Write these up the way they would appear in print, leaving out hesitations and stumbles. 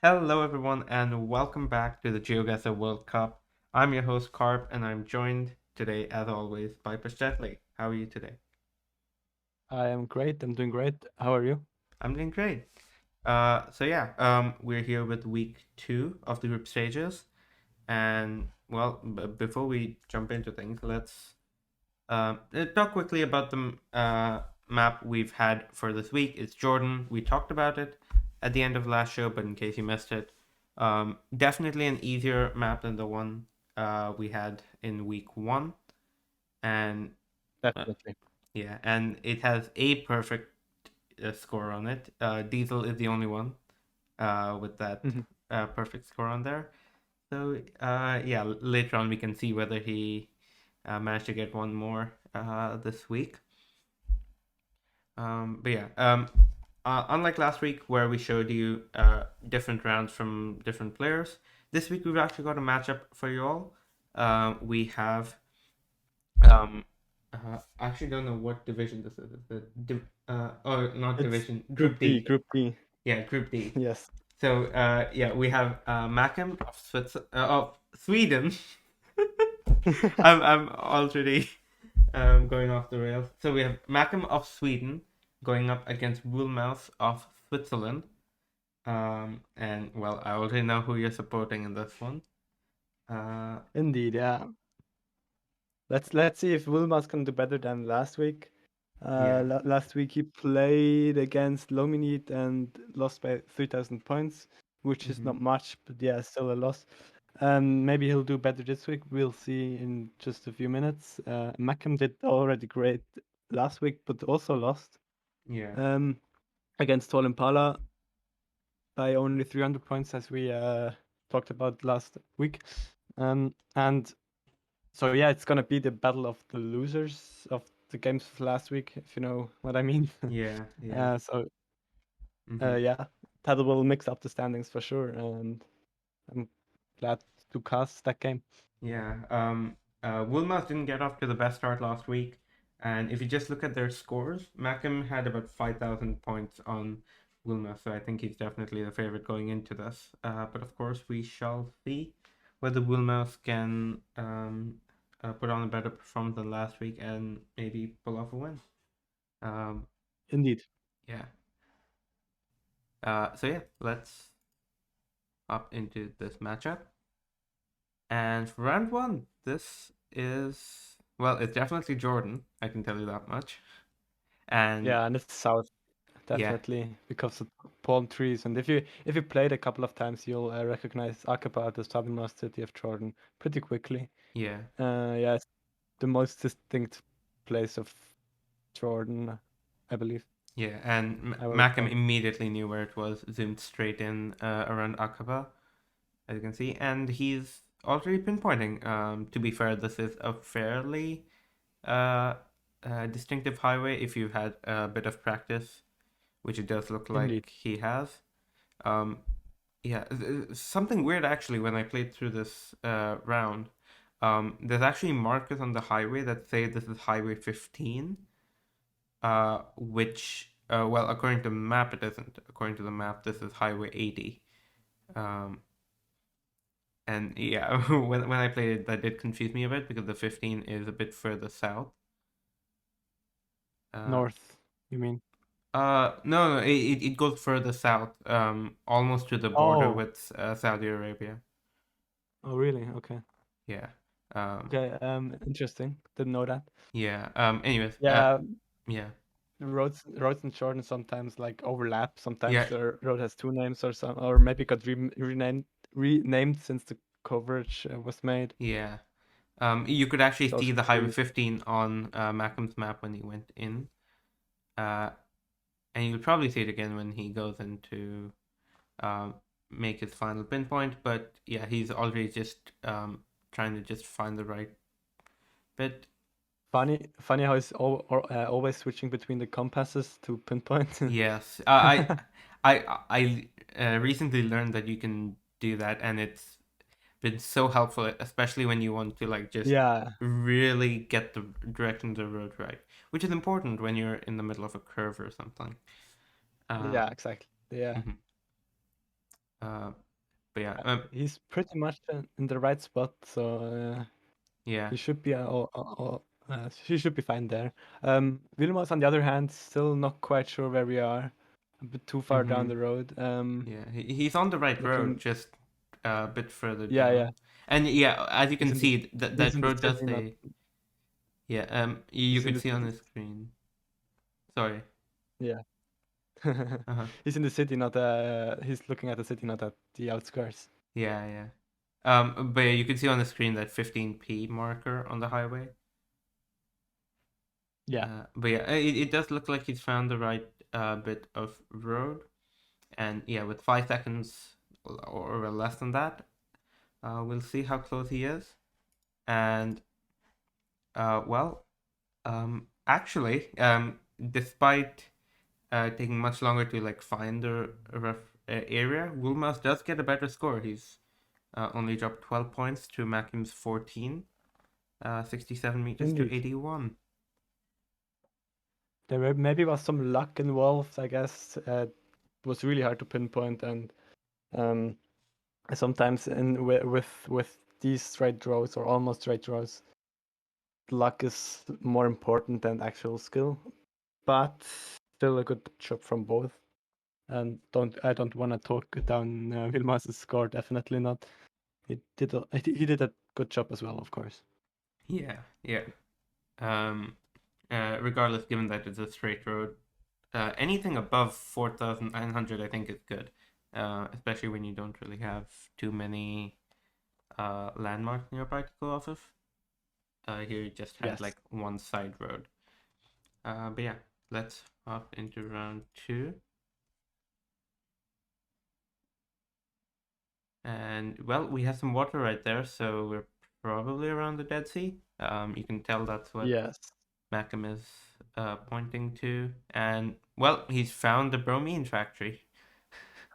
Hello, everyone, and welcome back to the GeoGuessr World Cup. I'm your host, Carp, and I'm joined today, as always, by Paschtetli. How are you today? I am great. I'm doing great. How are you? I'm doing great. We're here with week two of the group stages, and before we jump into things, let's talk quickly about the map we've had for this week. It's Jordan. We talked about it at the end of last show, but in case you missed it, definitely an easier map than the one we had in week one. And uh, Definitely. yeah, and it has a perfect score on it. Diesel is the only one with that Mhm. perfect score on there. Later on we can see whether he managed to get one more this week. Unlike last week where we showed you different rounds from different players, this week we've actually got a matchup for you all. We have, I actually don't know what division this is. Not It's division, Group Group D. D. Group D. Yeah, Group D. Yes. We have Mackem of Sweden. I'm already going off the rails. So we have Mackem of Sweden going up against Woolmouse of Switzerland. I already know who you're supporting in this one. Uh, Indeed, yeah. Let's see if Wilmaz can do better than last week. yeah, Last week he played against Lominit and lost by 3,000 points, which is hmm not much, but yeah, still a loss. Maybe he'll do better this week. We'll see in just a few minutes. Mackham did already great last week, but also lost yeah, um, against Tall Impala by only 300 points, as we talked about last week. And so, yeah, it's going to be the battle of the losers of the games of last week, if you know what I mean. yeah, yeah. uh, so, hmm yeah, that will mix up the standings for sure. And I'm glad to cast that game. Yeah. Wilmot didn't get off to the best start last week, and if you just look at their scores, Mackem had about 5,000 points on Wilmot, so I think he's definitely the favorite going into this. But of course, we shall see whether Wilmot can put on a better performance than last week and maybe pull off a win. Um, Indeed. yeah. Let's hop into this matchup. And for round one, it's definitely Jordan. I can tell you that much. And Yeah, and it's south, yeah, definitely, because of palm trees. And if you played a couple of times, you'll recognize Aqaba, the southernmost city of Jordan, pretty quickly. yeah, Yeah, it's the most distinct place of Jordan, I believe. yeah. And I will Macam recall. immediately knew where it was, zoomed straight in around Aqaba, as you can see. And he's already pinpointing. To be fair, this is a fairly uh, distinctive highway if you've had a bit of practice, which it does look Indeed. like he has. Um, Something weird actually when I played through this round. There's actually markers on the highway that say this is Highway 15, according to the map, it isn't. According to the map, this is Highway 80. Um, and yeah, when I played it, that did confuse me a bit because the 15 is a bit further south. Uh, North, you mean? no, it goes further south, almost to the border Oh, with Saudi Arabia. oh, really? Okay. Yeah. Um, Okay, interesting. Didn't know that. yeah. Anyways, Yeah, yeah, the roads in Jordan sometimes like overlap. Sometimes yeah, the road has two names or maybe got renamed since the coverage was made. yeah. You could actually It's see also the Highway true. 15 on Mackham's map when he went in. Uh, and you'll probably see it again when he goes in to um, make his final pinpoint. But yeah, he's already just trying to just find the right bit. Funny how it's always switching between the compasses to pinpoint. Yes, I recently learned that you can do that, and it's been so helpful, especially when you want to like just Yeah, really get the direction of the road right, which is important when you're in the middle of a curve or something. Uh, yeah, exactly. Yeah. mhm. But yeah, He's pretty much in the right spot, so yeah. he should be she should be fine there. Vilmos, on the other hand, still not quite sure where we are. A bit too far down Mm-hmm. the road. Yeah, he's on the right road, Looking, just a bit further yeah, yeah. down. And yeah, as you He's can in the see, that he's that in the road does city, not say, yeah. You he's in could the see on city. the screen. Sorry. Yeah. Uh-huh. He's in the city, not he's looking at the city, not at the outskirts. Yeah, yeah. But yeah, you can see on the screen that 15p marker on the highway. Yeah. But yeah, it does look like he's found the right bit of road, and yeah, with 5 seconds or less than that, we'll see how close he is. And well, actually, despite taking much longer to like find the rough area, Woolmouse does get a better score. He's only dropped 12 points to Makim's 14, 67 meters to Indeed. 81. Maybe was some luck involved, I guess. It was really hard to pinpoint, and um, sometimes with these straight draws or almost straight draws, luck is more important than actual skill. But still a good job from both. And I don't want to talk down Vilmas's score. Definitely not. He did a good job as well, of course. Yeah, yeah. Um, Regardless, given that it's a straight road, anything above 4,900, I think, is good. Especially when you don't really have too many landmarks nearby to go off of. Here you just had Yes. like one side road. But yeah, let's hop into round two. And well, we have some water right there, so we're probably around the Dead Sea. You can tell that's what Yes. Macam is pointing to. And well, he's found the bromine factory.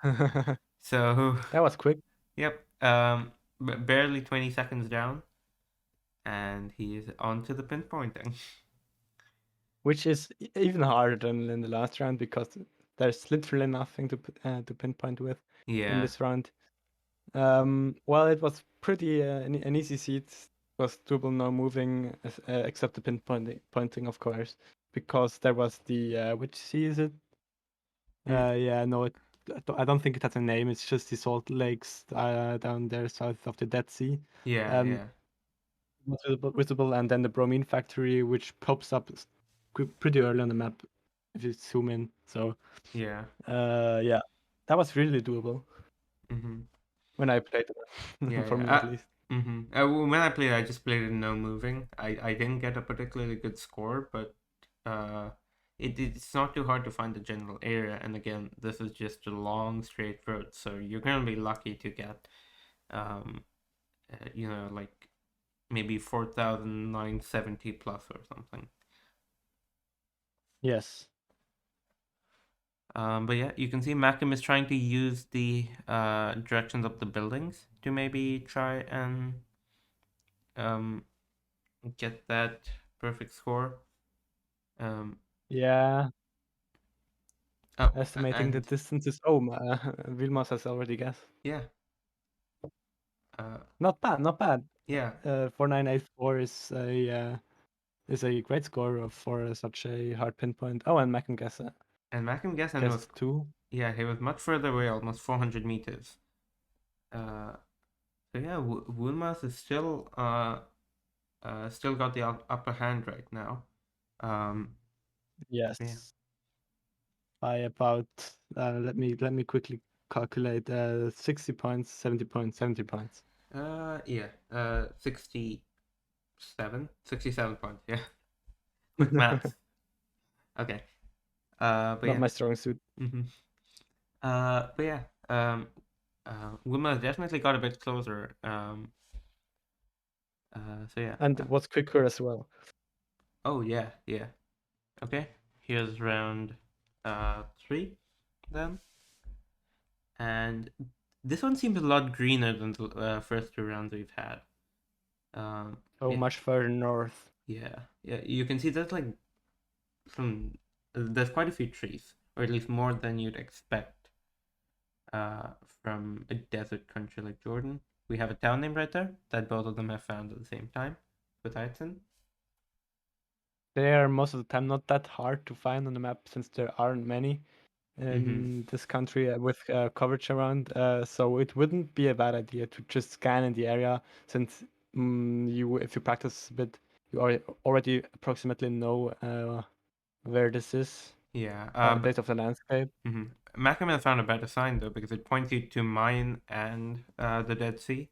That So, was quick. yep, barely 20 seconds down, and he is on to the pinpointing. Which is even harder than in the last round because there's literally nothing to pinpoint with in Yeah, this round. Well, it was pretty an easy seat. It was double no moving except the pointing, of course, because there was the which sea is it? mm, Yeah, no, I don't think it has a name. It's just the salt lakes down there south of the Dead Sea. yeah, Um, yeah, was visible, and then the bromine factory, which pops up pretty early on the map if you zoom in. So, yeah. yeah, that was really doable Mm-hmm. when I played Yeah, it, for yeah. me at least. When I played, I just played it no moving. I didn't get a particularly good score, but uh, it's not too hard to find the general area. And again, this is just a long straight road, so you're gonna be lucky to get, um, like maybe 4,970 plus or something. Yes. But yeah, you can see Macam is trying to use the directions of the buildings to maybe try and um get that perfect score. Um, Yeah. oh, Estimating the and distances. Oh, Vilmos has already guessed. yeah, uh, Not bad, not bad. yeah, 4984 is a great score for such a hard pinpoint. Oh, and Macam and Macam Gesson was, guessed two. yeah, he was much further away, almost 400 meters. So yeah, Woolmas is still got the upper hand right now. Um, yeah, Yes. By about let me quickly calculate 60 points, 70 points, 70 points. yeah, 67 points. Yeah, quick maths. Okay. But Not yeah. my strong suit. Mm-hmm. But yeah. Woolmas definitely got a bit closer. So yeah. And it was quicker as well. Oh yeah, yeah. Okay. Here's round three then. And this one seems a lot greener than the first two rounds we've had. So Yeah, much further north. yeah, yeah. You can see there's like some. There's quite a few trees, or at least more than you'd expect. uh, from a desert country like Jordan. We have a town name right there that both of them have found at the same time with Titan. They are most of the time not that hard to find on the map since there aren't many Mm-hmm. in this country with coverage around. So it wouldn't be a bad idea to just scan in the area since if you practice a bit, you already approximately know where this is, Yeah. But based off the landscape. mm-hmm. Mackerman found a better sign though because it points you to mine and the Dead Sea,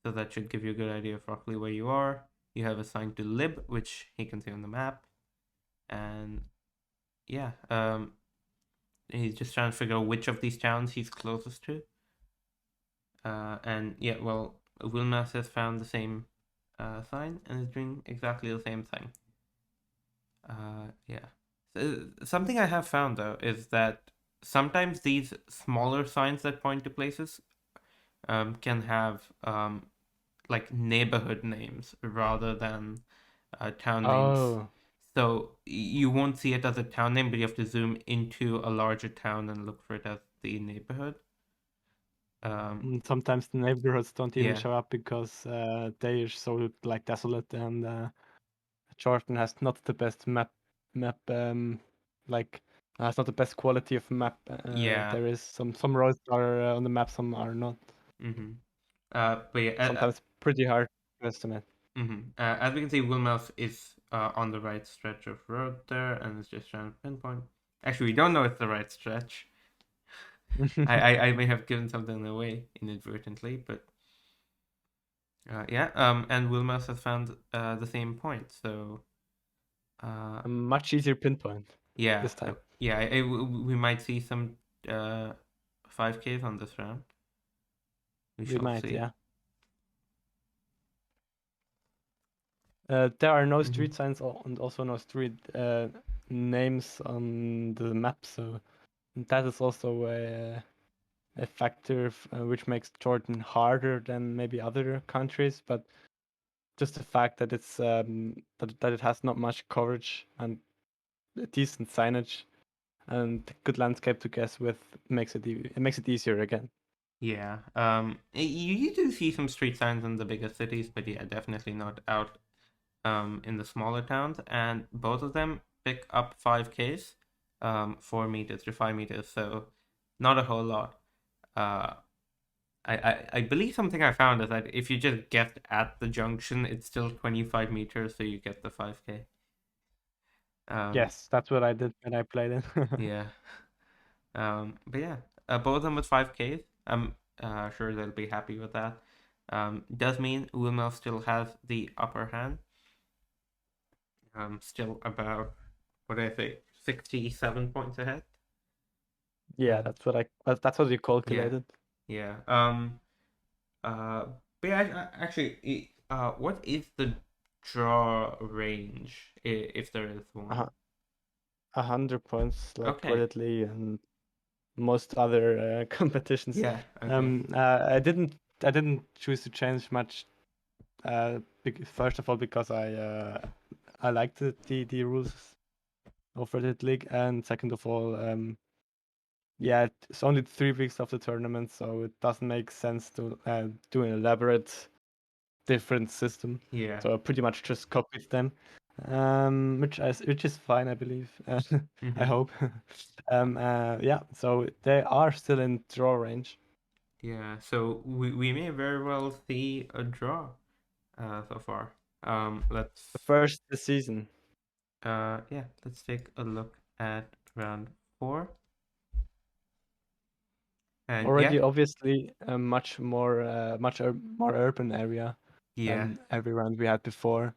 so that should give you a good idea of roughly where you are. You have a sign to Lib, which he can see on the map, and yeah, he's just trying to figure out which of these towns he's closest to. And yeah, well, Wilmas has found the same sign and is doing exactly the same thing. Yeah. Something I have found though is that sometimes these smaller signs that point to places can have like neighborhood names rather than town names. Oh, So you won't see it as a town name, but you have to zoom into a larger town and look for it as the neighborhood. sometimes the neighborhoods don't even Yeah, show up because they are so like desolate, and Jordan has not the best map like has not the best quality of map. yeah. There is some roads are on the map, some are not. Mm-hmm. But yeah, Sometimes pretty hard to estimate. as we can see, Wilmouse is on the right stretch of road there, and it's just trying to pinpoint. Actually, we don't know it's the right stretch. I may have given something away inadvertently, but yeah. And Wilmouse has found the same point, so uh, A much easier pinpoint yeah, this time. yeah. We might see some 5Ks on this round. We We shall might, see. yeah. There are no Mm-hmm. street signs and also no street names on the map, so that is also a factor which makes Jordan harder than maybe other countries. But just the fact that it's that it has not much coverage and a decent signage and good landscape to guess with makes it makes it easier again. Yeah. You do see some street signs in the bigger cities, but yeah, definitely not out in the smaller towns, and both of them pick up 5Ks, 4 meters to 5 meters, so not a whole lot. Uh, I believe something I found is that if you just get at the junction, it's still 25 meters, so you get the 5K. Um, Yes, that's what I did when I played it. yeah. But yeah, both of them with 5Ks. I'm sure they'll be happy with that. Does mean Wilmel still has the upper hand. Still about, what do I say, 67 points ahead. Yeah, Uh, that's what you yeah, calculated. yeah. Uh, but yeah, actually, what is the draw range if there is one? Uh, 100 points, like Okay. reportedly, and most other competitions. Yeah. Okay. I didn't choose to change much. First of all, because I liked the rules of Reddit League, and second of all, yeah, it's only 3 weeks of the tournament, so it doesn't make sense to do an elaborate different system. Yeah. So I pretty much just copied them, which is fine, I believe. I Mm-hmm. hope. Yeah, so they are still in draw range. Yeah. So we may very well see a draw so far. The Let's first this season. yeah, let's take a look at round four. And yeah, Already, obviously, a more urban area yeah, than every round we had before,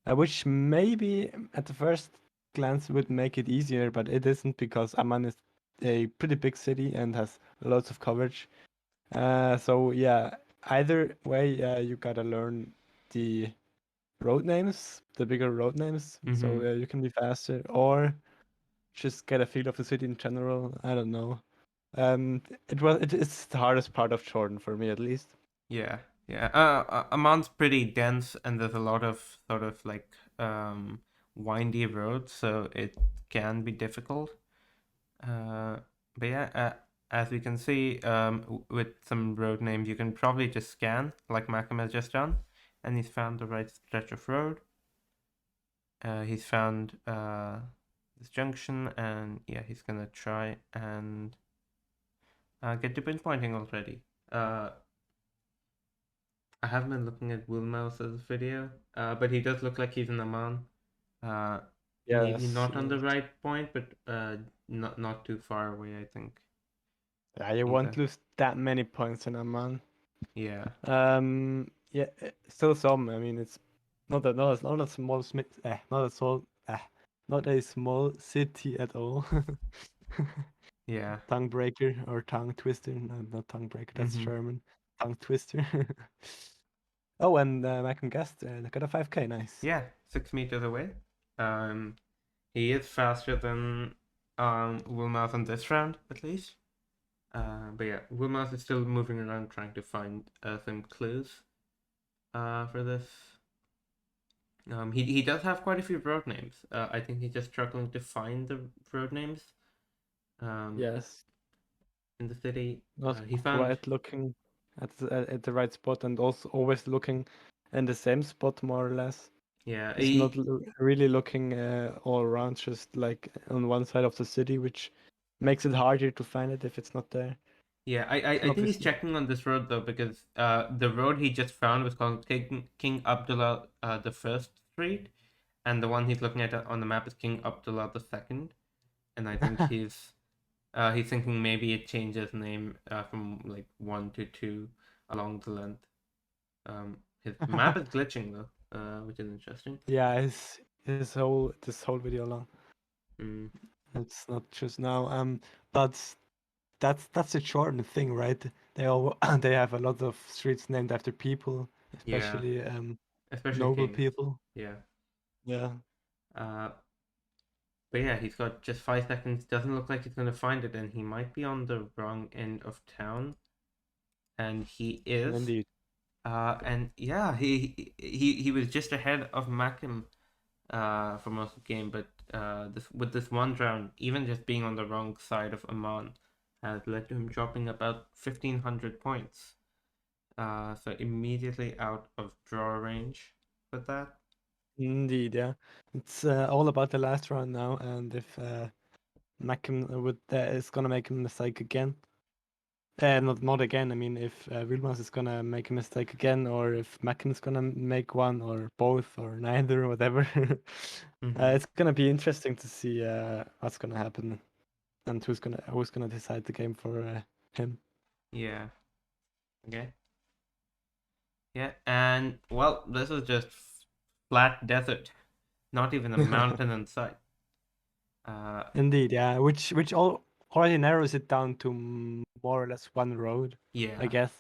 which maybe at the first glance would make it easier, but it isn't because Amman is a pretty big city and has lots of coverage. So yeah, either way, you gotta learn the road names, the bigger road names, so mm-hmm. you can be faster, or just get a feel of the city in general. I don't know. It's the hardest part of Jordan for me, at least. Yeah, yeah. Amman's pretty dense, and there's a lot of sort of like windy roads, so it can be difficult. Uh, but yeah, as we can see, with some road names, you can probably just scan like Malcolm has just done, and he's found the right stretch of road. He's found this junction, and yeah, he's gonna try and get to pinpointing already. I haven't been looking at Wilmouse's video, but he does look like he's in Amman. Uh, maybe Yes, not on the yes. right point, but not too far away, I think. Yeah, you Okay. won't lose that many points in a man. Yeah. Yeah, still some. I mean, it's not a small not a small city at all. Yeah. Tongue breaker or tongue twister? No, not tongue breaker. That's Mm-hmm. German. Tongue twister. Oh, and I can guess. I got a 5K. Nice. Yeah, 6 meters away. Um, he is faster than Wilmouse in this round, at least. But yeah, Wilmouse is still moving around trying to find some clues for this. He does have quite a few road names. I think he's just struggling to find the road names um, Yes. in the city. Not He found, quite looking at the right spot, and also always looking in the same spot more or less. yeah, He's not really looking all around, just like on one side of the city, which makes it harder to find it if it's not there. yeah. I think he's Obviously. checking on this road though because the road he just found was called King Abdullah the First Street, and the one he's looking at on the map is King Abdullah the Second, and I think he's thinking maybe it changes name from like 1 to 2 along the length. His map is glitching though, which is interesting. Yeah, his whole this whole video long. Mm, It's not just now. But that's a Jordan thing, right? They all they have a lot of streets named after people, yeah, especially especially noble kings. people. Yeah. Yeah. Uh, but yeah, he's got just 5 seconds. Doesn't look like he's gonna find it, and he might be on the wrong end of town, and he is. Indeed. And yeah, he was just ahead of Mackem for most of the game, but this one round, even just being on the wrong side of Amman, has led to him dropping about 1,500 points. So immediately out of draw range with that. Indeed, yeah. It's all about the last round now, and if Mackem is gonna make a mistake again, not again. I mean, if Wilmaz is gonna make a mistake again, or if Mackem is gonna make one, or both, or neither, or whatever, Mm-hmm. it's gonna be interesting to see what's gonna happen and who's gonna decide the game for him. Yeah. Okay. Yeah, and well, this is just flat desert, not even a mountain in sight. Uh, Indeed, yeah. Which all already narrows it down to more or less one road, I yeah. guess.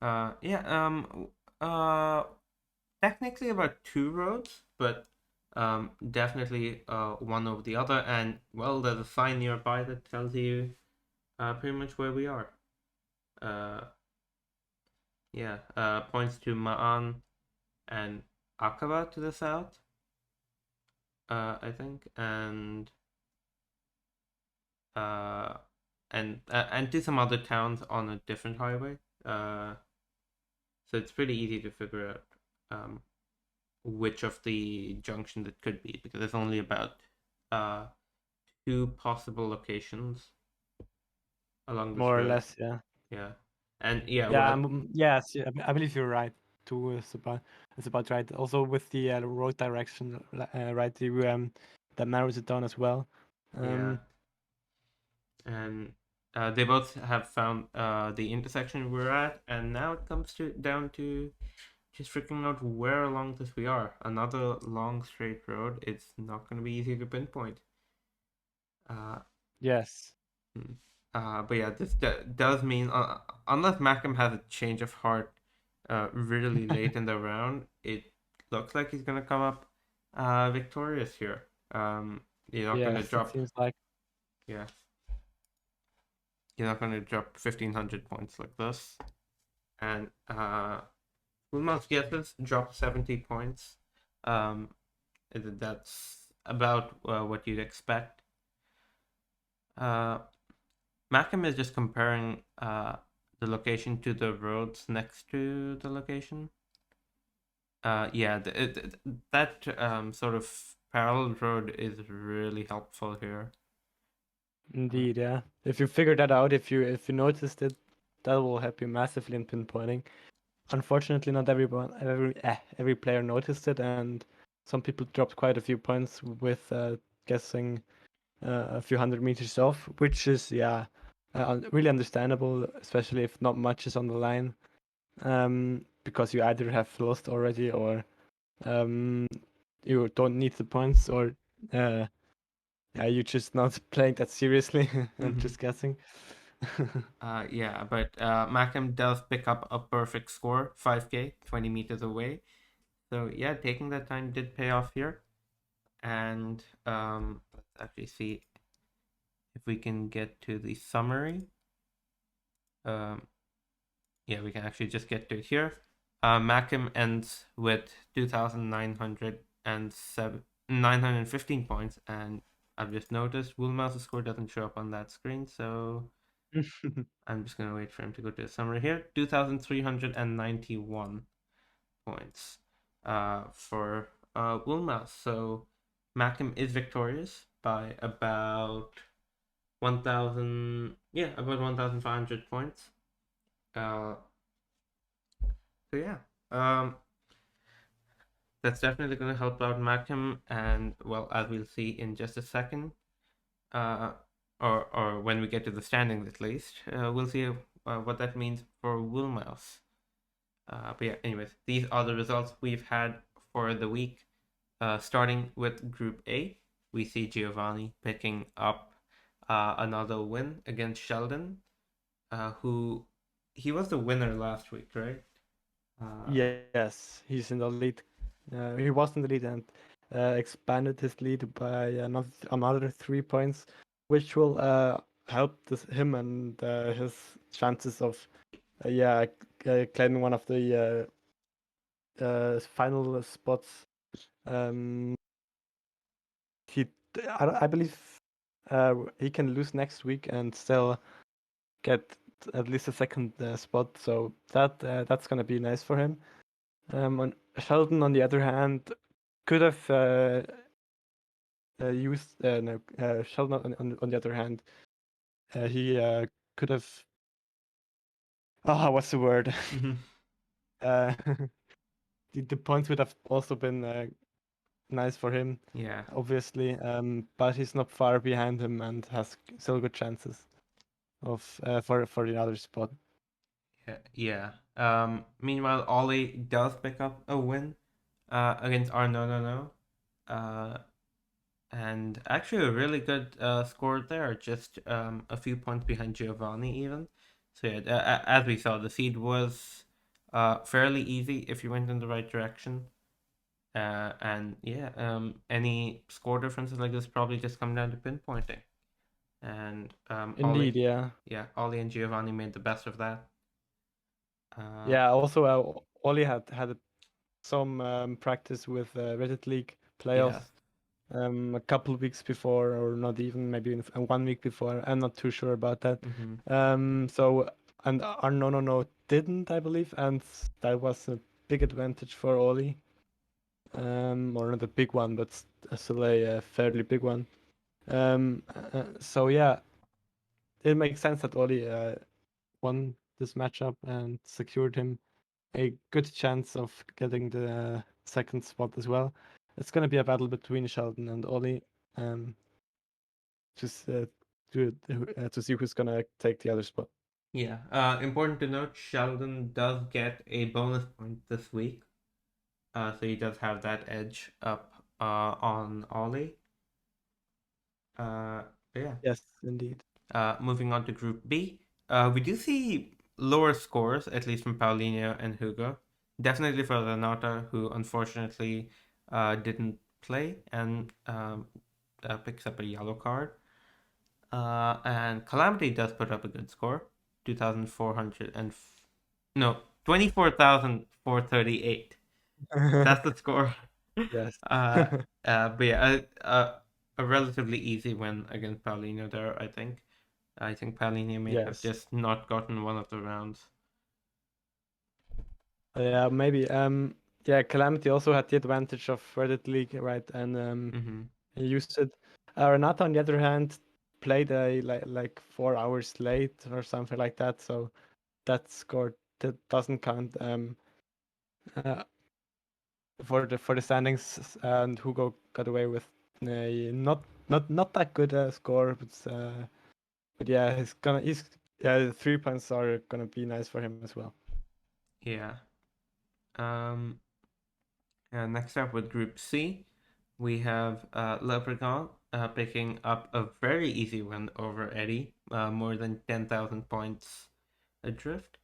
Yeah. Uh, technically about two roads, but definitely one over the other. And well, there's a sign nearby that tells you pretty much where we are. Uh, yeah. Points to Ma'an and Aqaba to the south. I think, uh, and to some other towns on a different highway. So it's pretty easy to figure out which of the junctions it could be because there's only about uh, two possible locations along this More or road. less, yeah. Yeah, and yeah, Yeah, well, yes, yeah, I believe you're right. Two is about right. Also with the road direction, right? That narrows it down as well. yeah, and they both have found the intersection we're at, and now it comes to down to just figuring out where along this we are. Another long straight road. It's not going to be easy to pinpoint. Uh, Yes. hmm. But yeah, this does mean unless Mackham has a change of heart really late in the round, it looks like he's going to come up victorious here. You're not going to Yes, it drop, seems like. yeah, you're not going to drop 1,500 points like this. And Wilmot Gieters dropped 70 points. Um, that's about what you'd expect. Uh, Macam is just comparing the location to the roads next to the location. Yeah, that sort of parallel road is really helpful here. Indeed, yeah. If you figure that out, if you noticed it, that will help you massively in pinpointing. Unfortunately, not every player noticed it, and some people dropped quite a few points with guessing a few hundred meters off, which is really understandable, especially if not much is on the line, because you either have lost already or um, you don't need the points, or uh, yeah, you're just not playing that seriously and Mm-hmm. just guessing. Yeah, but Macam does pick up a perfect score, 5K, 20 meters away. So yeah, taking that time did pay off here. And let's actually see if we can get to the summary. Um, yeah, we can actually just get to it here. Macam ends with 915 points, and I've just noticed Woolmouse's score doesn't show up on that screen, so I'm just gonna wait for him to go to the summary here. 2,391 points for Woolmouse. So Macam is victorious by about 1,000, yeah, about 1,500 points. Uh, so yeah, um, that's definitely going to help out Macam, and well, as we'll see in just a second, uh, or when we get to the standings at least, we'll see what that means for Woolmouse. But yeah, anyways, these are the results we've had for the week. Starting with Group A, we see Giovanni picking up another win against Sheldon, who he was the winner last week, right? Yes, he's in the lead. He was in the lead and expanded his lead by another 3 points, which will help him and his chances of claiming one of the final spots. Um, he, I believe, he can lose next week and still get at least a second spot. So that's gonna be nice for him. Sheldon, on the other hand, could have used no. Sheldon, on the other hand, he could have. What's the word? Mm-hmm. uh, the points would have also been nice for him, Yeah, obviously. But he's not far behind him and has still good chances of for the other spot. yeah. Meanwhile, Ollie does pick up a win against our No No No. And actually a really good score there, just a few points behind Giovanni even. So yeah, as we saw, the seed was fairly easy if you went in the right direction. And yeah, any score differences like this probably just come down to pinpointing. And Indeed, yeah. Ollie and Giovanni made the best of that. Uh, Yeah, also, Oli had some practice with Reddit League yeah. playoffs a couple of weeks before, or not even, maybe in 1 week before. I'm not too sure about that. Mm-hmm. So, and our no didn't, I believe, and that was a big advantage for Oli. Or not a big one, but still a fairly big one. So yeah, it makes sense that Oli won this matchup and secured him a good chance of getting the second spot as well. It's going to be a battle between Sheldon and Ollie, um, just to see who's going to take the other spot. Yeah. Important to note, Sheldon does get a bonus point this week. So he does have that edge up on Ollie. Uh, yeah. Yes, indeed. Moving on to Group B, we do see lower scores, at least from Paulinho and Hugo. Definitely for Renata, who unfortunately didn't play and picks up a yellow card. And Calamity does put up a good score, 2,400 and no, 24,438. That's the score. Yes. uh, but yeah, a relatively easy win against Paulinho there, I think. I think Palini may have Yes. just not gotten one of the rounds. Yeah, maybe. Yeah, Calamity also had the advantage of Reddit League, right? And Mm-hmm. he used it. Renata, on the other hand, played like 4 hours late or something like that. So that score that doesn't count uh, for the standings. And Hugo got away with a not that good score, but yeah, he's yeah, the 3 points are gonna be nice for him as well. Yeah. Um. Next up with Group C, we have Leprechaun picking up a very easy win over Eddie, more than 10,000 points adrift.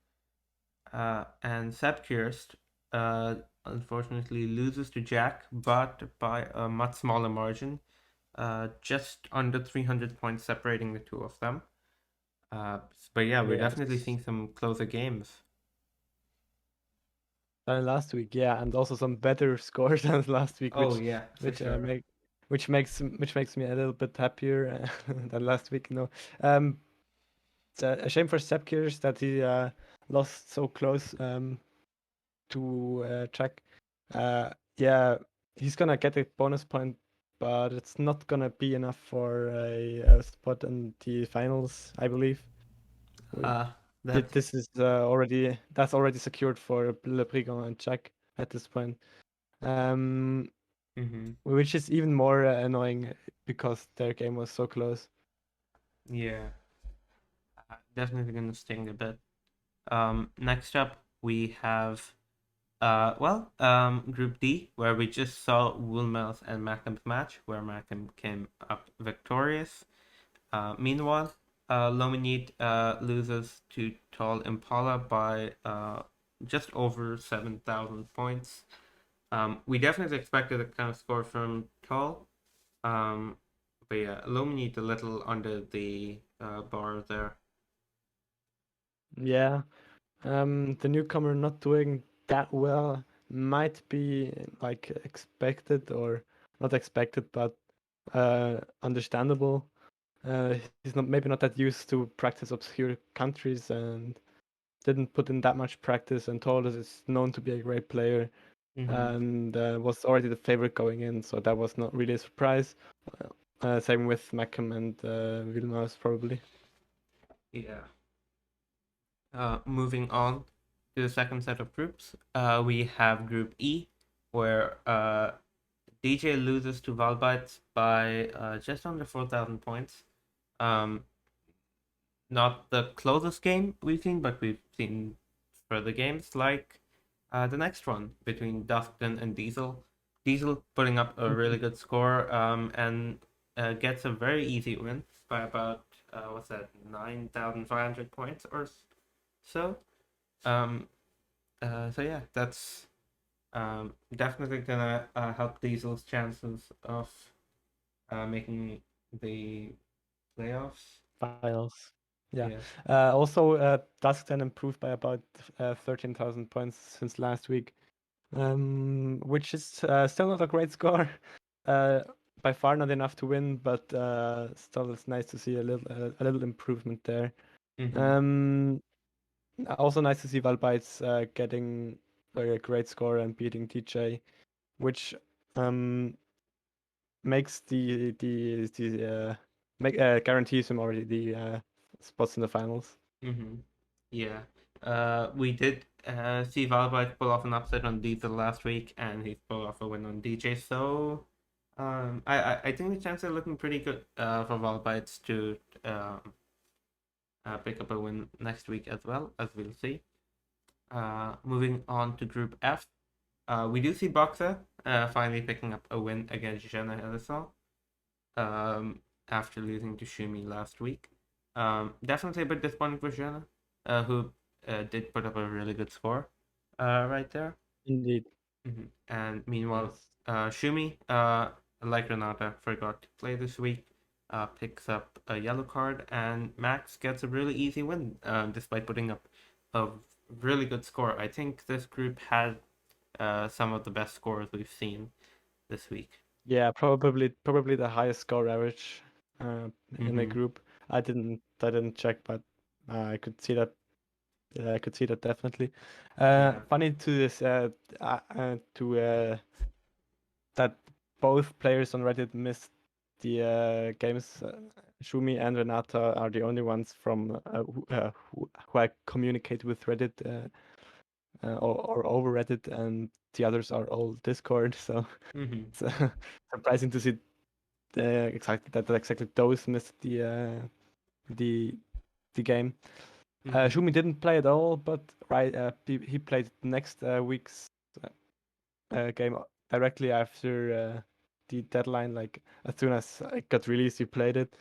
And Sapkirst unfortunately loses to Jack, but by a much smaller margin, just under 300 points separating the two of them. But yeah, we're definitely Yes. seeing some closer games. Than last week, yeah, and also some better scores than last week, Oh yeah, for which sure. make which makes me a little bit happier than last week. Um, it's a shame for Sepkirs that he lost so close to Jack. Yeah, he's gonna get a bonus point, but it's not gonna be enough for a spot in the finals, I believe. We- Uh, that's This is already secured for Le Brigand and Jack at this point. Um, mm-hmm. which is even more annoying because their game was so close. Yeah, definitely gonna sting a bit. Next up we have Group D, where we just saw Woolmouth and Mackham's match, where Mackham came up victorious. Meanwhile, Lominid loses to Tall Impala by just over 7,000 points. We definitely expected a kind of score from Tall, um, but yeah, Lominid a little under the bar there. Yeah, the newcomer not doing that well might be like expected or not expected, but understandable. He's not maybe not that used to practice obscure countries and didn't put in that much practice. And Torres is known to be a great player Mm-hmm. and was already the favorite going in, so that was not really a surprise. Same with Mackham and Vilmos probably. Yeah. Moving on to the second set of groups, we have Group E, where DJ loses to Valbytes by just under 4,000 points. Um, Not the closest game we've seen, but we've seen further games like the next one between Dustin and Diesel. Diesel putting up a really good score and gets a very easy win by about, what's that, 9,500 points or so. Um, so yeah, that's definitely gonna help Diesel's chances of making the playoffs. Finals. Yeah. Yeah. Also, Duskden improved by about 13,000 points since last week, which is still not a great score. Uh, by far not enough to win, but still it's nice to see a little improvement there. Mm-hmm. Um, Also nice to see Valbites getting a great score and beating TJ, which um, makes guarantees him already the spots in the finals. Mm-hmm. Yeah. We did see Valbite pull off an upset on Diesel last week, and he pulled off a win on DJ. So, I think the chances are looking pretty good for Valbites to pick up a win next week as well, as we'll see. Moving on to Group F, we do see Boxer finally picking up a win against Jenna Ellisol after losing to Shumi last week. Definitely a bit disappointing for Jenna, who did put up a really good score right there. Indeed, And meanwhile, yes. Shumi, like Renata, forgot to play this week, picks up a yellow card, and Max gets a really easy win despite putting up a really good score. I think this group had some of the best scores we've seen this week. Yeah, probably the highest score average in a Mm-hmm. group. I didn't I didn't check, but I could see that. I could see that definitely. Yeah. Funny to this that both players on Reddit missed the games. Shumi and Renata are the only ones from who I communicate with Reddit or over Reddit, and the others are all Discord. So Mm-hmm. it's surprising to see exactly those missed the the game. Mm-hmm. Shumi didn't play at all, but he played next week's game directly after the deadline. Like as soon as it got released, he played it,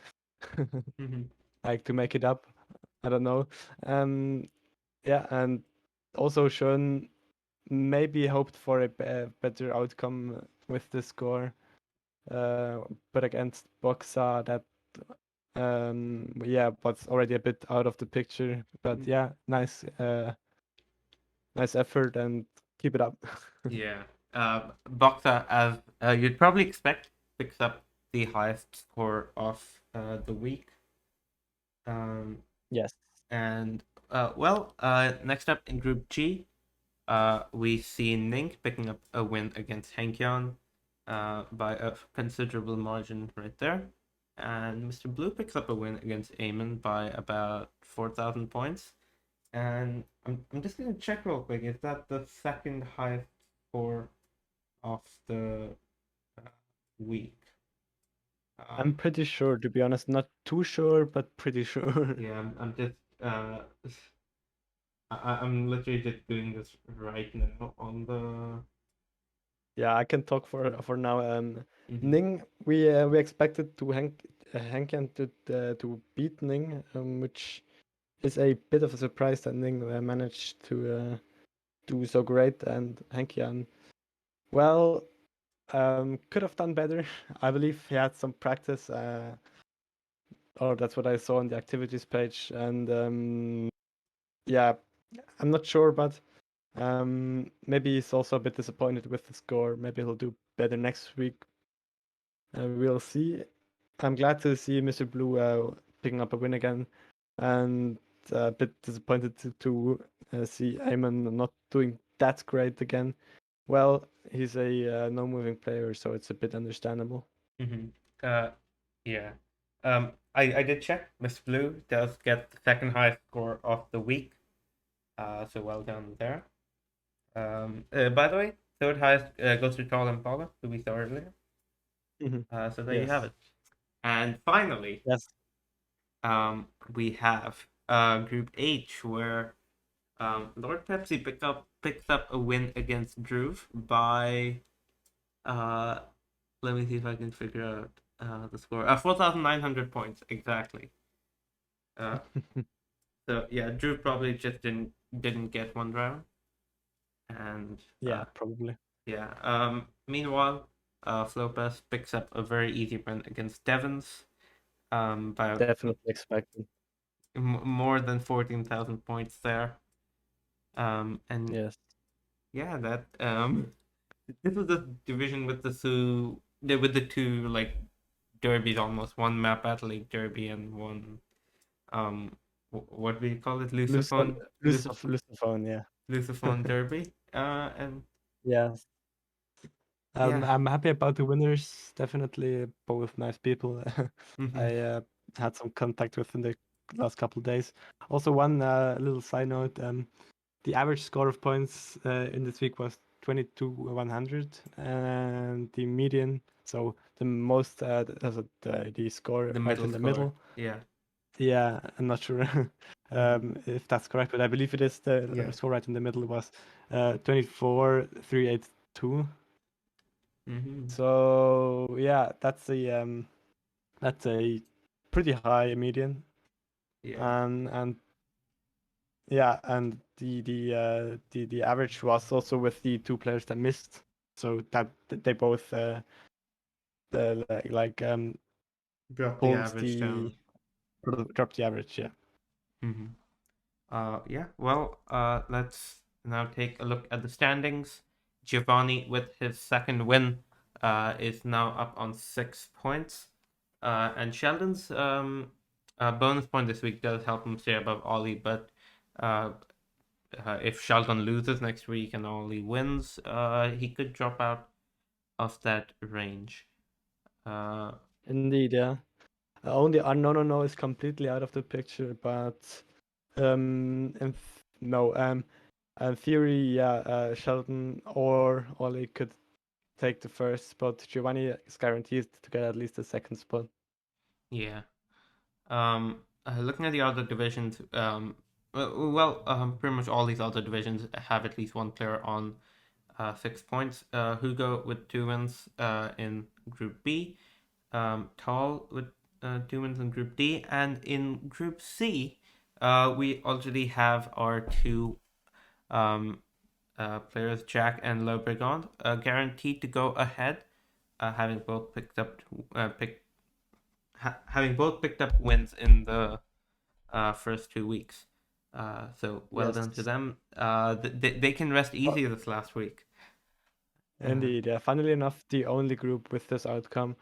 Mm-hmm. like to make it up. I don't know. Yeah, and also Sean maybe hoped for a better outcome with the score, but against Boxa that yeah, was already a bit out of the picture. But Mm-hmm. yeah, nice effort and keep it up. Yeah. Boxa, as you'd probably expect, picks up the highest score of the week. Um, Yes. and next up in Group G, we see Nink picking up a win against Henkjan by a considerable margin right there. And Mr. Blue picks up a win against Eamon by about 4,000 points. And I'm just going to check real quick. Is that the second highest score of the uh, week? I'm Um, pretty sure, to be honest, not too sure, but pretty sure. yeah, I'm just I'm literally just doing this right now on the. Yeah, I can talk for now. Mhm. Ning, we expected to Henken to beat Ning, which is a bit of a surprise that Ning managed to do so great, and Henkian, well, could have done better. I believe he had some practice, or that's what I saw on the activities page, and yeah, I'm not sure, but maybe he's also a bit disappointed with the score. Maybe he'll do better next week. We'll see. I'm glad to see Mr. Blue picking up a win again, and a bit disappointed to see Ayman not doing that great again. Well, he's a no-moving player, so it's a bit understandable. Mhm. Uh, yeah. I did check. Miss Blue does get the second highest score of the week. So well done there. By the way, third highest goes to Tall Impala, who we saw earlier. Mhm. So there you have Yes. it. And finally, Yes. we have Group H, where Lord Pepsi picked up a win against Druve by uh, let me see if I can figure out the score. 4,900 points exactly. Uh, so yeah, Drew probably just didn't get one round, and Yeah, probably. yeah. Meanwhile, Flopez picks up a very easy win against Devons. By Definitely expected. more than 14,000 points there. And Yes. yeah, that this was the division with with the two like derbies almost, one map battle league derby and one what do you call it, Lucifer, Lucif Lucifer, yeah. Luciphone derby. And Yes. yeah. I'm happy about the winners. Definitely both nice people. Hmm. I had some contact with in the last couple of days. Also, one little side note: the average score of points in this week was 22,100, and the median, so the most, the score The right middle in the score. middle. Yeah. Yeah, I'm not sure Hmm. if that's correct, but I believe it is. The Yeah. score right in the middle was 24,382. Hmm. So yeah, that's a pretty high median, Yeah. and yeah, and the average was also with the two players that missed, so that they both like Drop the pulled average the down. dropped the average. Yeah. Hmm. Yeah. Well, let's now take a look at the standings. Giovanni, with his second win, is now up on 6 points. And Sheldon's bonus point this week does help him stay above Ollie, but uh, if Sheldon loses next week and Ollie wins, he could drop out of that range. Indeed, yeah. Only no, no, no is completely out of the picture, but no, in theory, yeah, Sheldon or Ollie could take the first spot. Giovanni is guaranteed to get at least the second spot. Yeah. Looking at the other divisions, pretty much all these other divisions have at least one player on 6 points. Hugo with 2 wins in Group B. Tall with 2 wins in Group D. And in Group C, we already have our two um, players, Jack and Lobregond, guaranteed to go ahead, having both picked up having both picked up wins in the first 2 weeks. So well Yes, done to them. They can rest but easy this last week. Uh, indeed, yeah. Funnily enough, the only group with this outcome,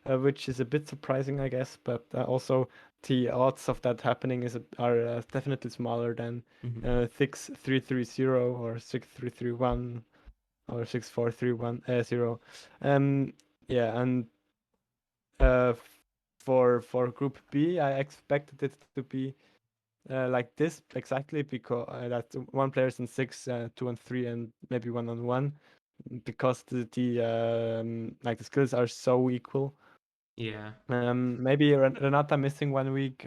which is a bit surprising, I guess, but also the odds of that happening are definitely smaller than mhm. 6330 or 6331 or 6431 0. Um, yeah, and uh, for Group B, I expected it to be like this exactly because that one player's in six, 2 and 3, and maybe 1 on 1, because the like the skills are so equal. Yeah, Maybe Renata missing 1 week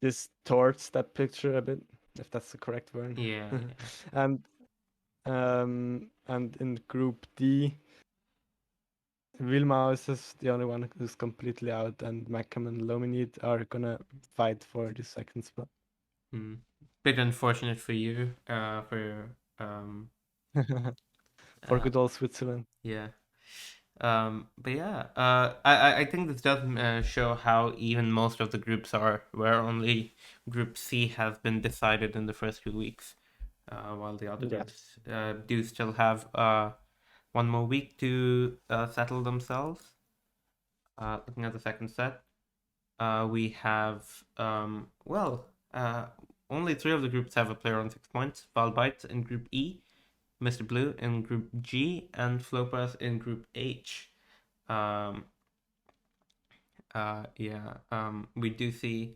distorts that picture a bit, if that's the correct word. yeah, yeah. and and in Group D, Vilma is the only one who's completely out, and Macam and Lominid are gonna fight for the second spot. Hmm. Bit unfortunate for you. For For uh, good old Switzerland. yeah. But yeah, I think this does show how even most of the groups are, where only Group C has been decided in the first 2 weeks, while the other Yes. groups do still have one more week to settle themselves. Looking at the second set, we have only three of the groups have a player on 6 points. Valbites in Group E, Mr. Blue in Group G, and Flopas in Group H. Um, we do see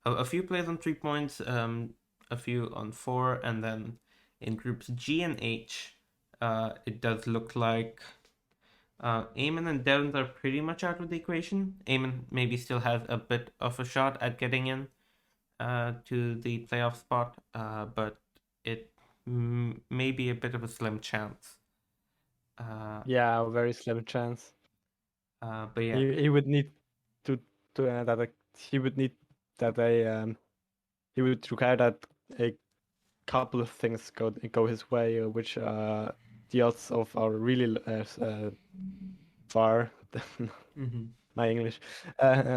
a few players on 3 points, a few on four, and then in groups G and H, it does look like Eamon and Devons are pretty much out of the equation. Eamon maybe still has a bit of a shot at getting in to the playoff spot, but it may be a bit of a slim chance. Uh, Yeah, a very slim chance. but yeah, He would need to that he would need that he would require that a couple of things go his way, which the odds of are really far. hmm My English,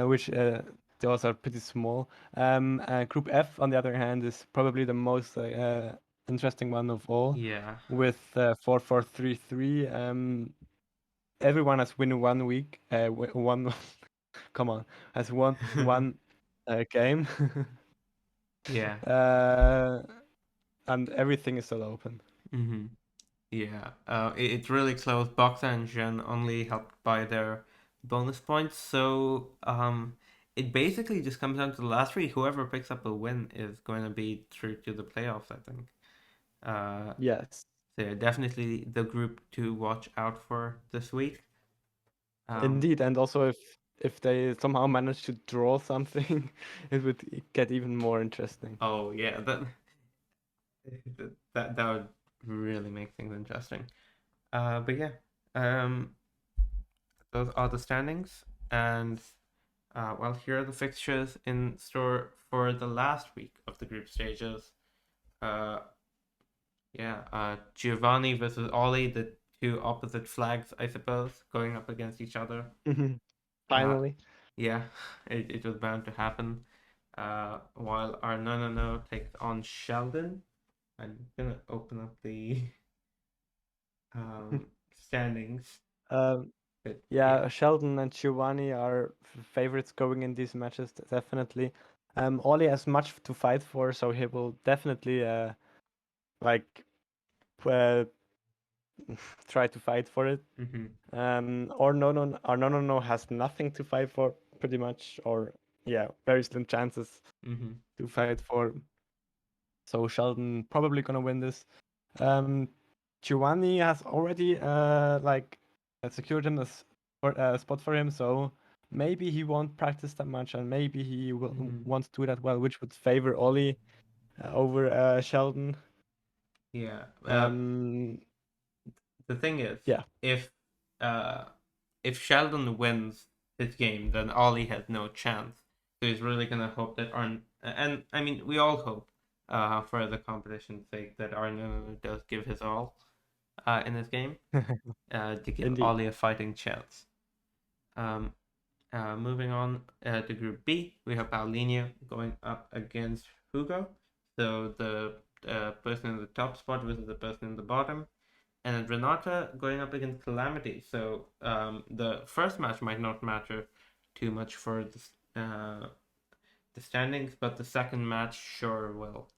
which the odds are pretty small. Group F, on the other hand, is probably the most interesting one of all, yeah. with 4-4-3-3. Everyone has won 1 week. One, come on, has won one game, Yeah. uh, and everything is still open. hmm Yeah, it's really close. Boxer and Zhen only helped by their bonus points, so it basically just comes down to the last three. Whoever picks up a win is going to be through to the playoffs, I think. Uh, Yes, so yeah, definitely the group to watch out for this week. Um, indeed, and also if they somehow manage to draw something, it would get even more interesting. oh yeah, that would really make things interesting. But yeah, um, those are the standings, and here are the fixtures in store for the last week of the group stages. Uh, Giovanni versus Ollie, the two opposite flags, I suppose, going up against each other. Uh, Finally. yeah, it was bound to happen. While our no no no takes on Sheldon, I'm gonna open up the standings. But yeah. Yeah, Sheldon and Giovanni are favorites going in these matches, definitely. Ollie has much to fight for, so he will definitely like uh, try to fight for it. Mm-hmm. Or no has nothing to fight for pretty much, or yeah, very slim chances Mm-hmm. to fight for. So Sheldon probably gonna win this. Um, Giovanni has already secured him a spot for him, so maybe he won't practice that much, and maybe he will Mm-hmm. won't do that well, which would favor Ollie over Sheldon. Yeah. Um, The thing is, yeah, if uh, if Sheldon wins his game, then Ollie has no chance. So he's really gonna hope that Arn, and I mean we all hope, for the competition's sake, that Arno does give his all, in this game, to give indeed. Ollie a fighting chance. Um, moving on to Group B, we have Paulinho going up against Hugo. So the person in the top spot versus the person in the bottom, and Renata going up against Calamity. So the first match might not matter too much for the standings, but the second match sure will.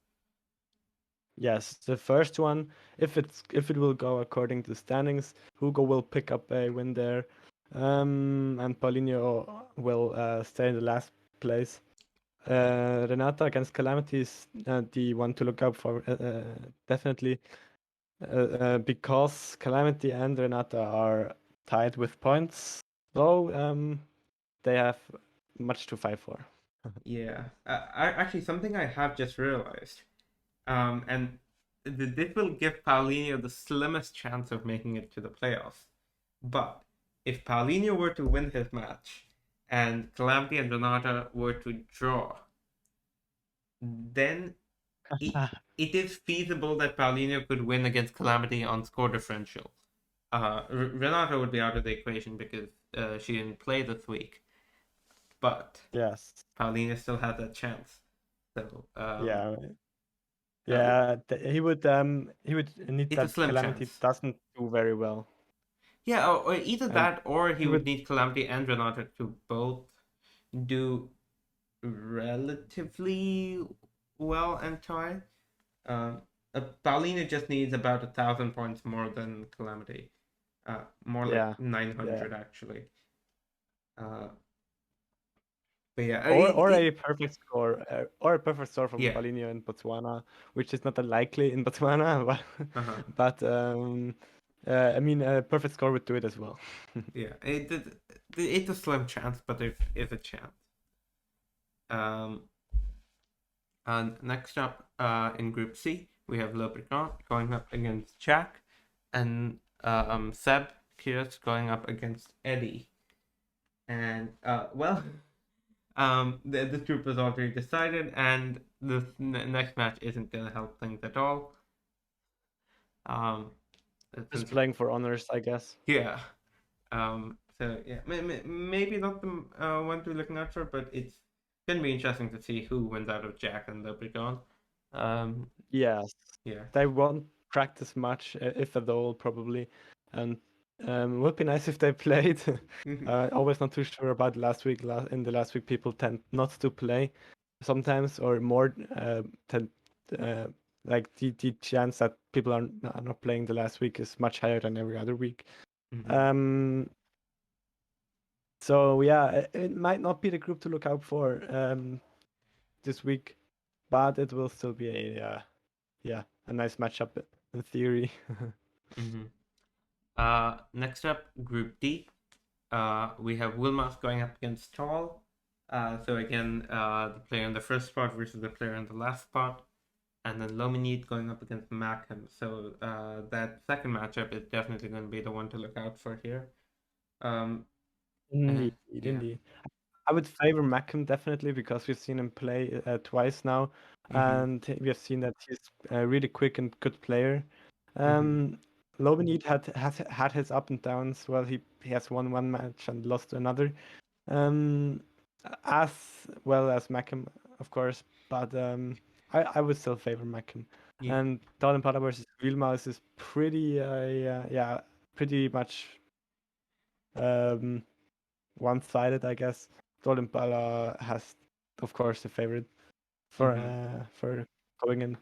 Yes, the first one, if it will go according to standings, Hugo will pick up a win there, and Paulinho will stay in the last place. Renata against Calamity is the one to look out for, definitely, because Calamity and Renata are tied with points, so they have much to fight for. Yeah, actually something I have just realized, and this will give Paulinho the slimmest chance of making it to the playoffs. But if Paulinho were to win his match, and Calamity and Renata were to draw, then it, it is feasible that Paulinho could win against Calamity on score differential. Renata would be out of the equation because she didn't play this week, but Yes. Paulinho still had that chance. So Yeah. uh, Yeah, he would need it's a that slim Calamity chance. doesn't do very well, Yeah, or either and that, or he he would would. need Calamity and Renata to both do relatively well and tie. Um, Paulina just needs about 1,000 points more than Calamity. More like Yeah, yeah, 900 actually. Uh, but yeah, or a perfect score, or a perfect score from yeah. Paulinho in Botswana, which is not unlikely in Botswana, Uh-huh. but I mean, a perfect score would do it as well. Yeah. It's a slim chance, but it is a chance. Um, and next up, in Group C, we have Le Breton going up against Jack, and Seb Kiers going up against Eddie. And well, this group was already decided, and the next match isn't gonna help things at all. Um, Just since playing for honors, I guess. yeah, so yeah, maybe not the one to be looking out for, but it's gonna be interesting to see who wins out of Jack and Leprechaun. Um, Yes, yeah. they won't practice much, if at all, probably, and would be nice if they played. Always not too sure about last week. In the last week, people tend not to play sometimes, or more tend uh, like the chance that people are not playing the last week is much higher than every other week. Mm-hmm. Um, so yeah, it might not be the group to look out for this week, but it will still be a nice matchup in theory. Mm-hmm. Next up, Group D. We have Wilmot going up against Tall. So again, the player in the first spot versus the player in the last spot, and then Lominid going up against Mackham. So that second matchup is definitely going to be the one to look out for here. Um, Indeed, yeah. indeed. I would favor Mackham definitely because we've seen him play twice now, Mm-hmm. and we have seen that he's a really quick and good player. Mm-hmm. Lobenid had his up and downs. Well, he has won one match and lost another, um, as well as Mackham, of course. But I would still favor Mackham. Yeah. And Darren Potter versus Wilmaus is pretty pretty much one-sided, I guess. Tolimpala has, of course, the favorite for going in.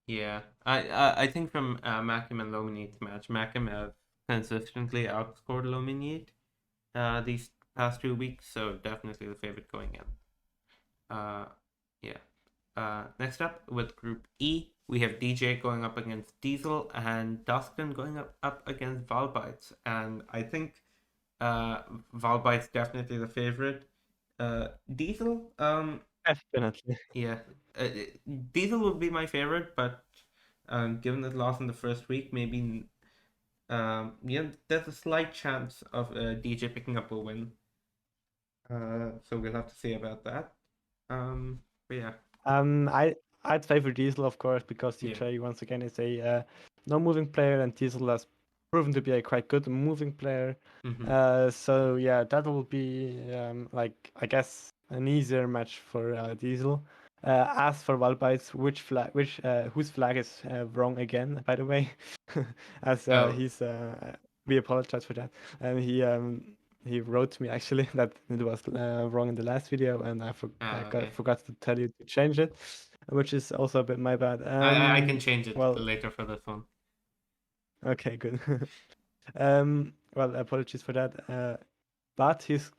Yeah, I think from Mackem and Lominite's match, Mackem have consistently outscored Lominite these past 2 weeks, so definitely the favorite going in. Yeah. Next up with Group E, we have DJ going up against Diesel and Dustin going up against Valbites, and I think Valbite's definitely the favorite. Diesel, Definitely. yeah, uh, Diesel would be my favorite, but given that loss in the first week, maybe yeah, there's a slight chance of DJ picking up a win. So we'll have to see about that. But yeah, I'd favor Diesel, of course, because yeah. DJ once again is a no-moving player, and Diesel has proven to be a quite good moving player. Mm-hmm. So yeah, that will be like I guess an easier match for Diesel. As for Valbites, whose flag is wrong again, by the way, as Oh, he's we apologize for that, and he wrote to me actually that it was wrong in the last video, and okay. forgot to tell you to change it, which is also a bit my bad. I can change it Well, later for this one. okay, good. Well, apologies for that. But he's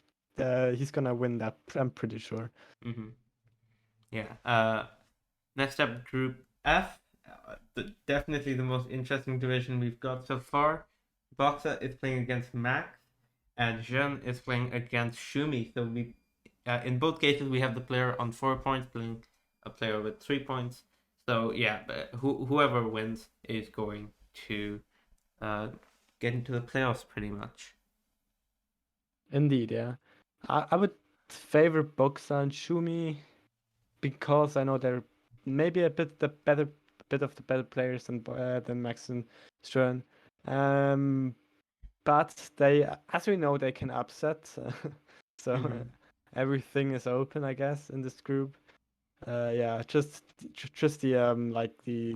gonna win that. I'm pretty sure. Mm-hmm. Yeah. Next up, Group F. Definitely the most interesting division we've got so far. Boxer is playing against Max, and Jean is playing against Shumi. So we, in both cases, we have the player on 4 points playing a player with 3 points. So yeah, whoever wins is going to get into the playoffs pretty much. Indeed, yeah. I would favor Boxa and Shumi because I know they're maybe a bit of the better players than Max and Stern. But they, as we know, they can upset. So Mm-hmm. everything is open, I guess, in this group. Yeah, just the like the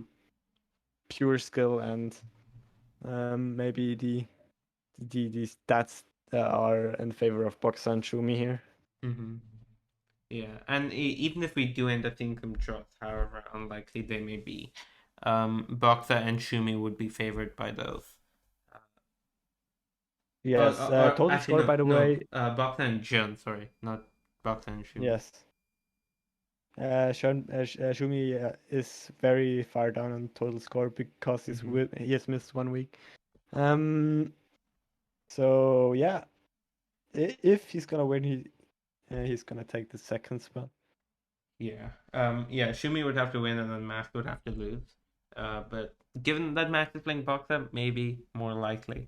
pure skill and maybe the stats that are in favor of Boxa and Shumi here. Mm-hmm. Yeah, and even if we do end up seeing some draws, however unlikely they may be, Boxa and Shumi would be favored by those. Yes, Or total actually, score, no, by the no, way. Boxa and Jun, sorry, not Boxa and Shumi. Yes. Shumi is very far down on total score because Mm-hmm. he has missed 1 week. Um, so yeah, if he's gonna win, he's gonna take the second spot. Yeah, yeah, Shumi would have to win and then Max would have to lose. But given that Max is playing Boxa, maybe more likely.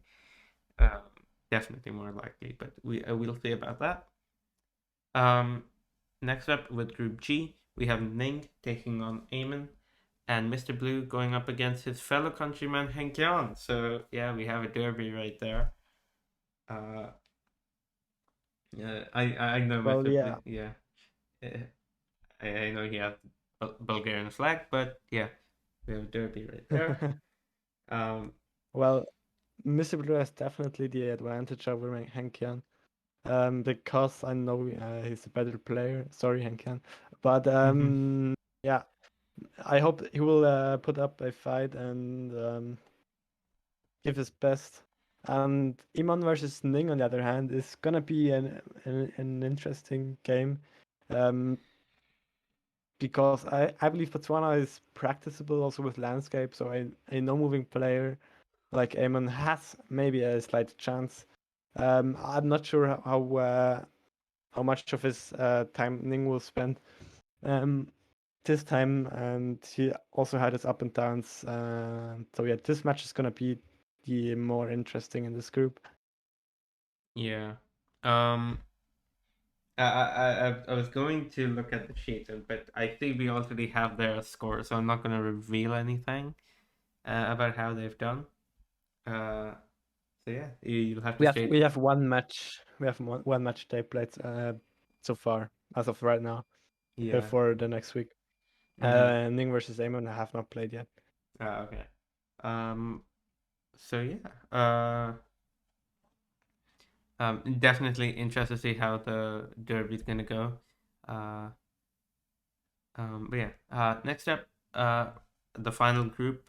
Um, Definitely more likely, but we'll see about that. Um, Next up with Group G, we have Ning taking on Eamon, and Mr. Blue going up against his fellow countryman Henk-Jan. So yeah, we have a derby right there. Uh, I know Well, Mr. Blue. yeah. Yeah, I know he has Bulgarian flag, but yeah, we have a derby right there. Um, Well, Mr. Blue has definitely the advantage over Henkian. Because I know he's a better player. Sorry, Henkian. But mhm, yeah, I hope he will put up a fight and give his best. And Iman versus Ning, on the other hand, is gonna be an interesting game, um, because I believe Botswana is practicable also with landscape, so a no moving player like Eamon has maybe a slight chance. I'm not sure how much of his time Ning will spend um, this time, and he also had his up and downs. So yeah, this match is gonna be the more interesting in this group. yeah. Um, I was going to look at the sheet, but I think we already have their score, so I'm not going to reveal anything about how they've done. Uh, so yeah, you'll have to We stay. have one match. We have one match they played so far as of right now Yeah. for the next week. Mm-hmm. Ning versus Amon I have not played yet. Okay. Um. So yeah. Definitely interested to see how the derby's gonna go. Uh, but yeah, next up, the final group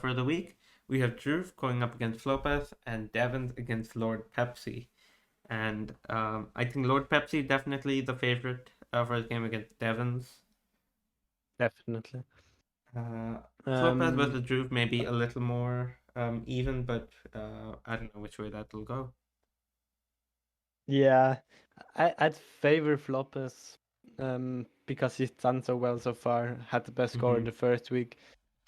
for the week, we have Drew going up against Lopez and Devons against Lord Pepsi. And I think Lord Pepsi definitely the favorite for his game against Devons. Definitely. Uh, Lopez Um, versus Drew maybe a little more even, but I don't know which way that will go. yeah, I'd favor Floppers because he's done so well so far. Had the best score in Mm-hmm. the first week,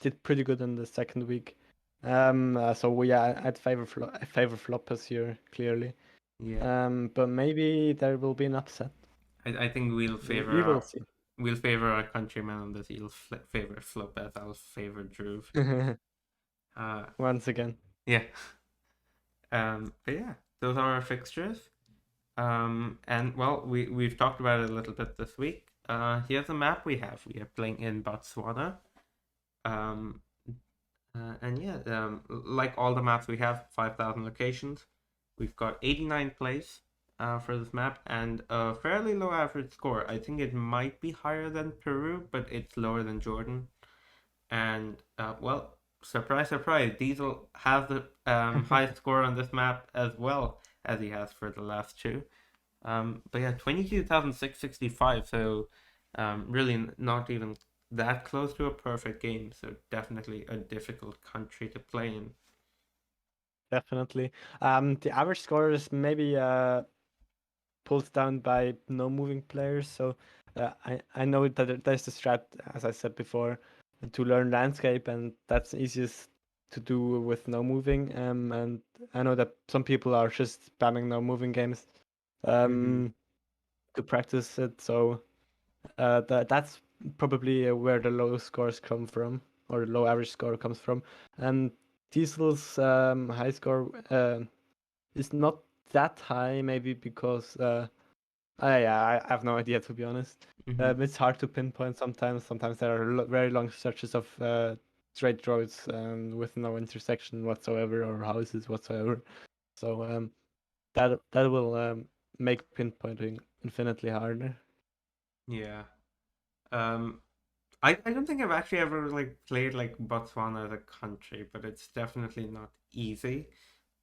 did pretty good in the second week. So yeah, I'd favor Floppers here clearly. Yeah, But maybe there will be an upset. I think We will see. we'll favor our countryman on this. He'll favor Lopez. I'll favor Drew. Uh, Once again. yeah. But yeah, those are our fixtures. And well, we've talked about it a little bit this week. Here's a map we have. We are playing in Botswana. Um, and yeah, like all the maps we have, 5,000 locations. We've got 89 plays for this map and a fairly low average score. I think it might be higher than Peru, but it's lower than Jordan. And well, surprise, surprise, Diesel has the highest score on this map as well as he has for the last two. But yeah, 22,665. So really not even that close to a perfect game. So definitely a difficult country to play in. Definitely. The average score is maybe pulled down by no moving players. So I know that there's the strat, as I said before, to learn landscape, and that's easiest to do with no moving. And I know that some people are just spamming no moving games Mm-hmm. to practice it. So that's probably where the low scores come from, or the low average score comes from. And Diesel's high score is not that high, maybe because I have no idea, to be honest. Mm-hmm. It's hard to pinpoint sometimes. Sometimes there are very long stretches of straight roads with no intersection whatsoever or houses whatsoever. So that will make pinpointing infinitely harder. Yeah. Um, I don't think I've actually ever like played like Botswana as a country, but it's definitely not easy.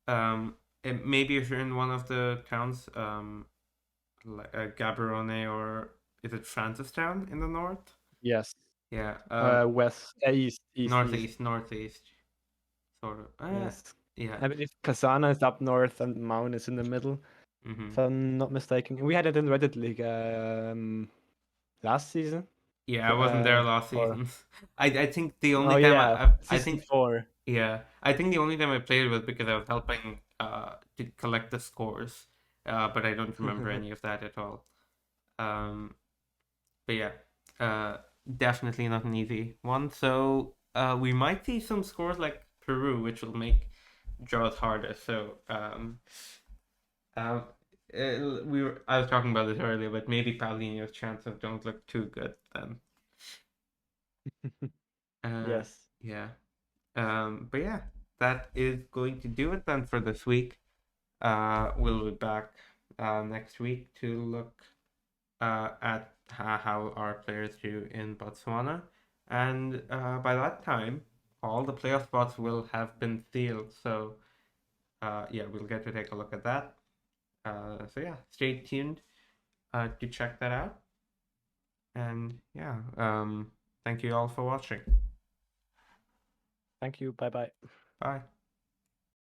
Maybe if you're in one of the towns, like Gaborone or is it Francistown in the north? Yes. Yeah. West, east. Northeast, sort of. Yes. Yeah. I believe Kasana is up north and Maun is in the middle, Mm-hmm. if I'm not mistaken. We had it in Reddit League last season. Yeah, I wasn't there last Or season. I think the oh only time yeah, I season think 4. yeah, I think the only time I played was because I was helping to collect the scores. But I don't remember any of that at all. Um, but yeah, uh, definitely not an easy one. So we might see some scores like Peru, which will make draws harder. So uh, I was talking about this earlier, but maybe Paulinho's chances don't look too good then. Uh, Yes. yeah. But yeah, that is going to do it then for this week. We'll be back next week to look at how our players do in Botswana. And by that time, all the playoff spots will have been sealed. So yeah, we'll get to take a look at that. So yeah, stay tuned to check that out. And yeah, thank you all for watching. Thank you. Bye bye. Bye.